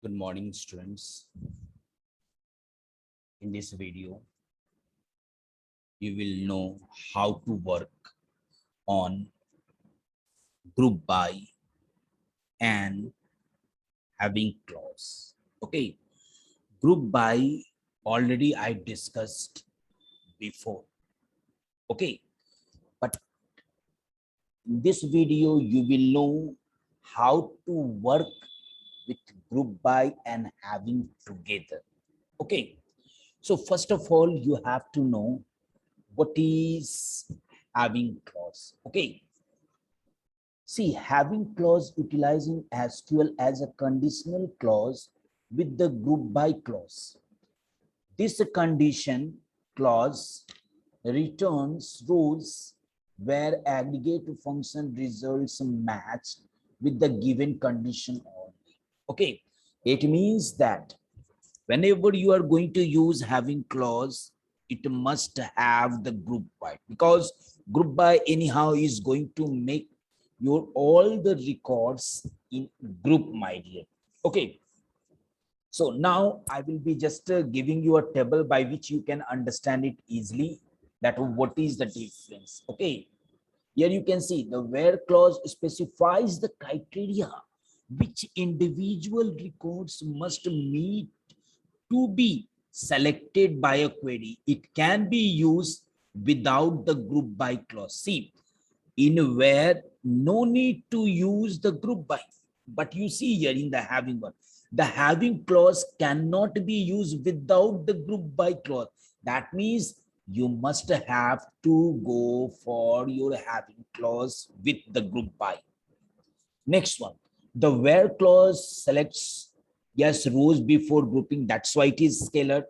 Good morning, students. In this video, you will know how to work on group by and having clause. Okay, group by already I discussed before. Okay, but in this video, you will know how to work with group by and having together. Okay, so first of all, you have to know what is having clause. Okay, see, having clause utilizing SQL as a conditional clause with the group by clause. This condition clause returns rows where aggregate function results match with the given condition only. Okay, it means that whenever you are going to use having clause, it must have the group by, because group by anyhow is going to make your all the records in group, my dear. Okay, so now I will be just giving you a table by which you can understand it easily, that what is the difference. Okay, here you can see the where clause specifies the criteria which individual records must meet to be selected by a query. It can be used without the group by clause. See, in where no need to use the group by, but you see here in the having one, the having clause cannot be used without the group by clause. That means you must have to go for your having clause with the group by. Next one, the where clause selects, yes, rows before grouping. That's why it is scalar.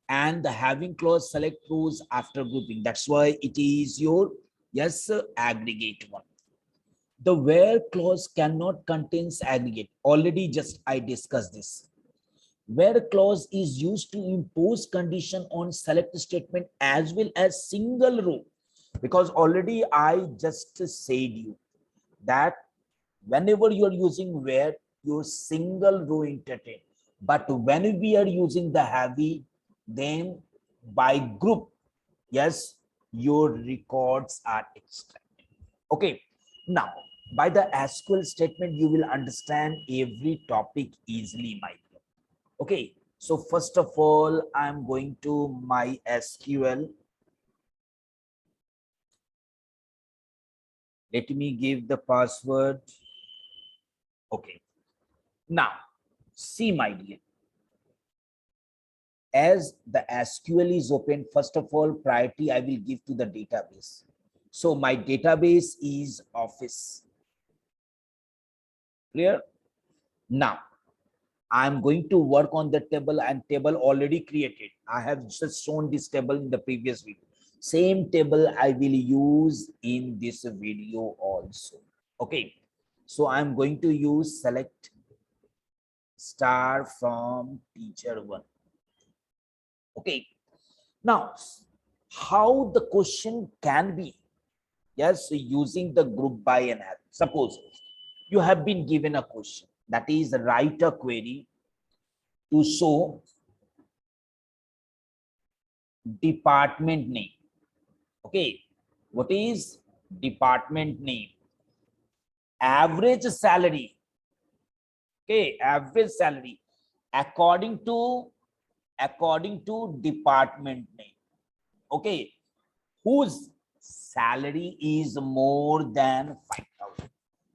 And the having clause select rows after grouping. That's why it is your, yes, aggregate one. The where clause cannot contains aggregate. Already just I discussed this. Where clause is used to impose condition on select statement as well as single row. Because already I just said you that whenever you are using where, your single row entertain, but when we are using the heavy, then by group, yes, your records are extracted. Okay, now by the SQL statement you will understand every topic easily, my dear. Okay, so first of all, I'm going to my SQL. Let me give the password. Okay, now see, my dear, as the SQL is open, first of all, priority I will give to the database. So my database is Office. Clear? Now I'm going to work on the table, and table already created. I have just shown this table in the previous video. Same table I will use in this video also. Okay, so I'm going to use select star from teacher one. Okay, now how the question can be, yes, using the group by and have. Suppose you have been given a question, that is write a query to show department name. Okay, what is department name? Average salary. Okay, average salary according to department name. Okay, whose salary is more than 5,000?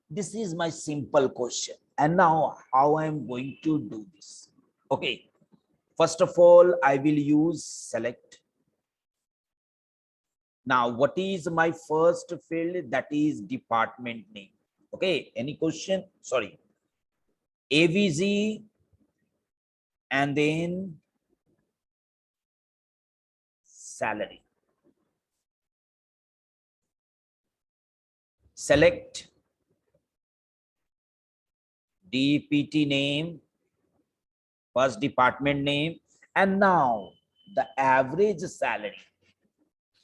This is my simple question. And now how I am going to do this? Okay, first of all, I will use select. Now, what is my first field? That is department name. Okay, any question? Sorry, AVZ, and then salary. Select DPT name, first department name, and now the average salary.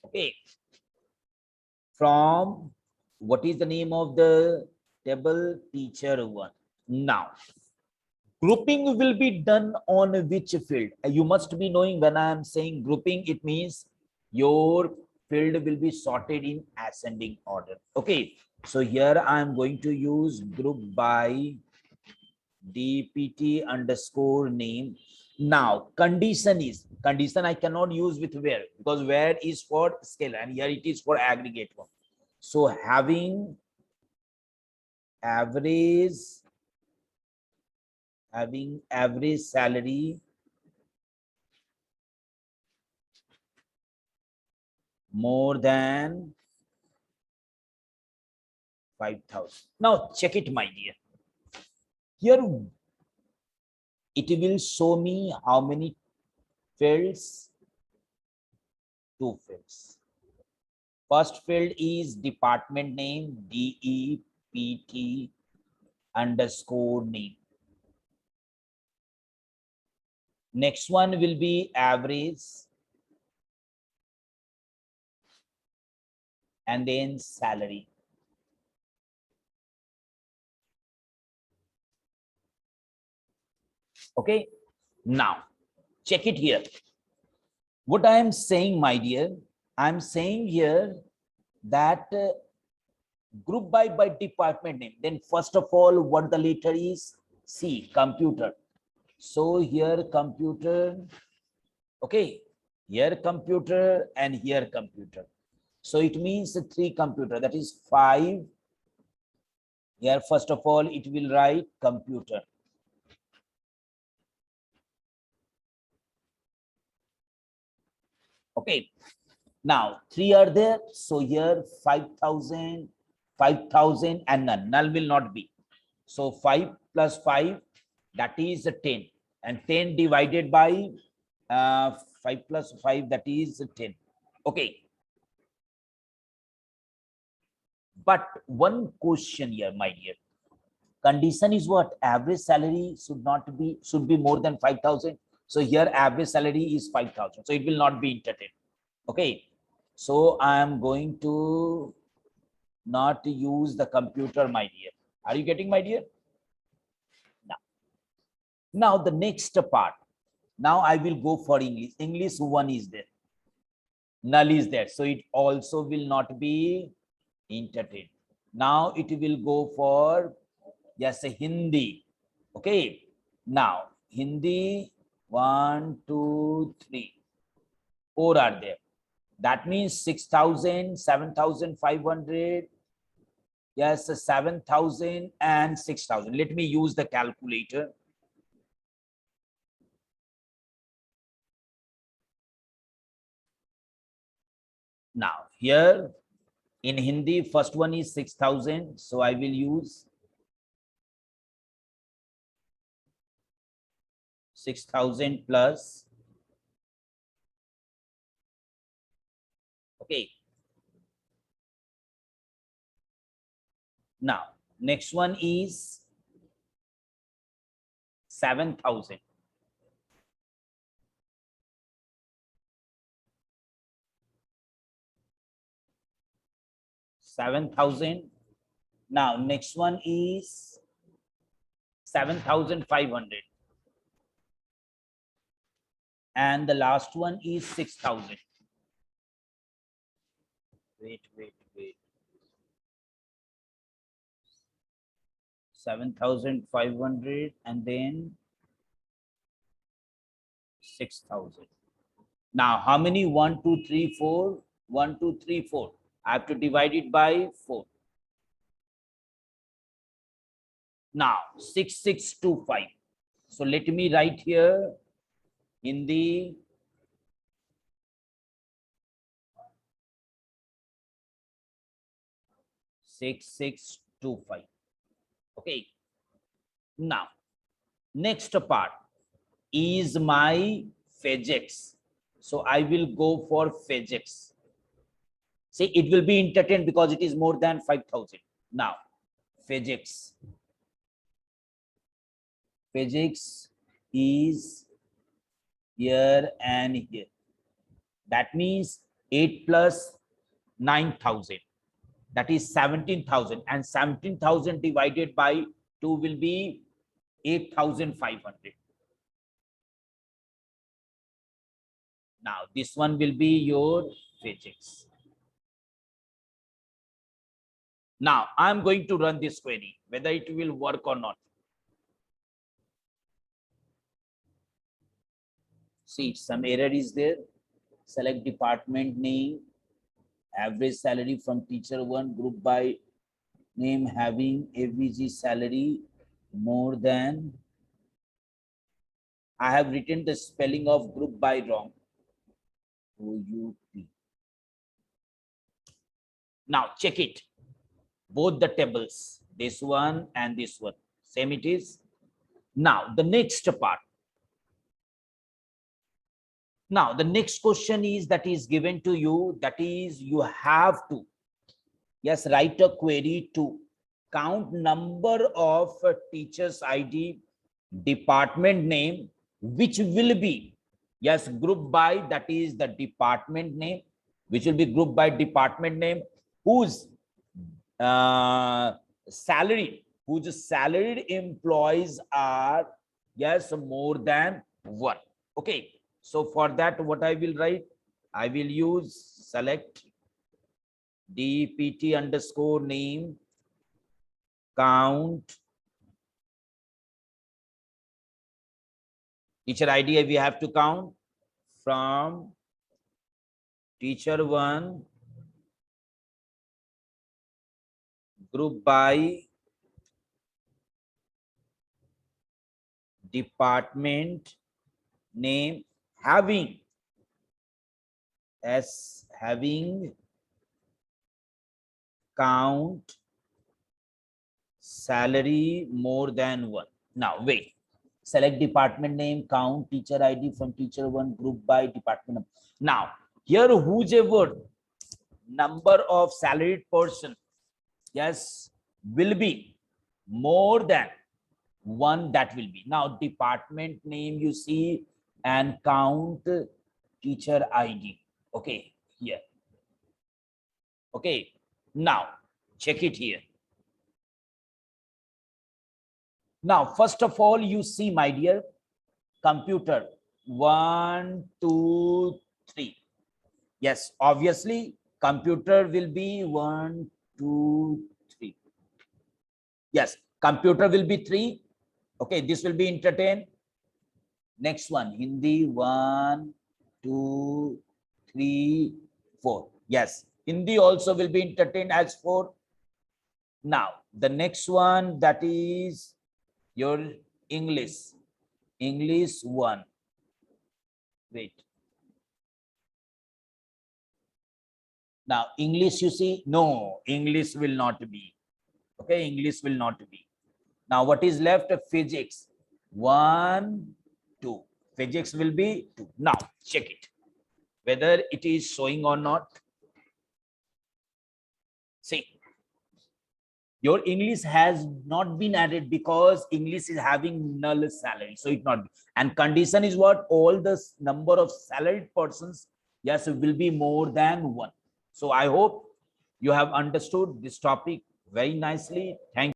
Okay, from what is the name of the table? Teacher one. Now Grouping will be done on which field? You must be knowing when I am saying grouping, it means your field will be sorted in ascending order. Okay, so here I am going to use group by dpt underscore name. Now condition I cannot use with where, because where is for scale and here it is for aggregate one. So having average salary more than 5,000. Now check it, my dear. Here it will show me how many fields. 2 fields. First field is department name, DEPT underscore name. Next one will be average and then salary. Okay, now check it here. What I am saying, my dear, I'm saying here that group by department name. Then first of all, what the letter is? C, computer. So here computer, okay, here computer and here computer. So it means 3 computer, that is 5. Here first of all, it will write computer. Okay, now 3 are there. So here 5,000, 5,000 and null will not be. So 5 plus 5, that is 10, and 10 divided by 5 plus 5, that is 10. Okay. But one question here, my dear. Condition is what? Average salary should be more than 5,000. So here average salary is 5,000. So it will not be entertained. Okay. So I am going to not use the computer, my dear. Are you getting, my dear? Now the next part. Now I will go for English. English 1 is there. Null is there. So it also will not be entertained. Now it will go for, yes, Hindi. Okay. Now Hindi 1, 2, 3, 4 are there. That means 6,000, 7,500. Yes, 7,000 and 6,000. Let me use the calculator. Now here in Hindi, first one is 6,000. So I will use 6,000 plus. Okay. Now, next one is 7,000. Now, next one is 7,500. And the last one is 6,000. Wait. 7,500 and then 6,000. Now, how many? 1, 2, 3, 4. 1, 2, 3, 4. I have to divide it by 4. Now, 6,625. So let me write here in the 6,625. Okay. Now, next part is my Phagex. So I will go for Phagex. See, it will be entertained because it is more than 5,000. Now, Phagex. Phagex is here and here. That means 8 plus 9,000. That is 17,000. And 17,000 divided by 2 will be 8,500. Now this one will be your physics. Now I'm going to run this query, whether it will work or not. See, some error is there. Select department name, average salary from teacher 1, group by name having AVG salary more than. I have written the spelling of group by wrong. OUP. Now check it. Both the tables, this one and this one, same it is. Now the next part. Now the next question is that is given to you, that is you have to, yes, write a query to count number of teachers ID, department name, which will be, yes, grouped by, that is the department name, which will be grouped by department name, whose salary, whose salaried employees are, yes, more than 1. Okay, so for that, what I will write, I will use select dpt underscore name count teacher ID. We have to count from teacher 1 group by department name having count salary more than 1. Now wait, select department name count teacher ID from teacher 1 group by department name. Now here whoever number of salaried person, yes, will be more than 1, that will be. Now department name you see and count teacher ID. Okay, here. Okay, now check it here. Now first of all, you see, my dear, computer 1 2 3. Yes, obviously computer will be 1 2 3. Yes, computer will be 3. Okay, this will be entertain. Next one, Hindi 1 2 3 4. Yes, Hindi also will be entertained as 4. Now the next one, that is your English 1. Wait, now English, you see, no, English will not be. Okay, English will not be. Now what is left? Physics 1 2. Physics will be 2. Now check it whether it is showing or not. See, your English has not been added because English is having null salary, so it not be. And condition is what? All the number of salaried persons, yes, will be more than 1. So I hope you have understood this topic very nicely. Thank you.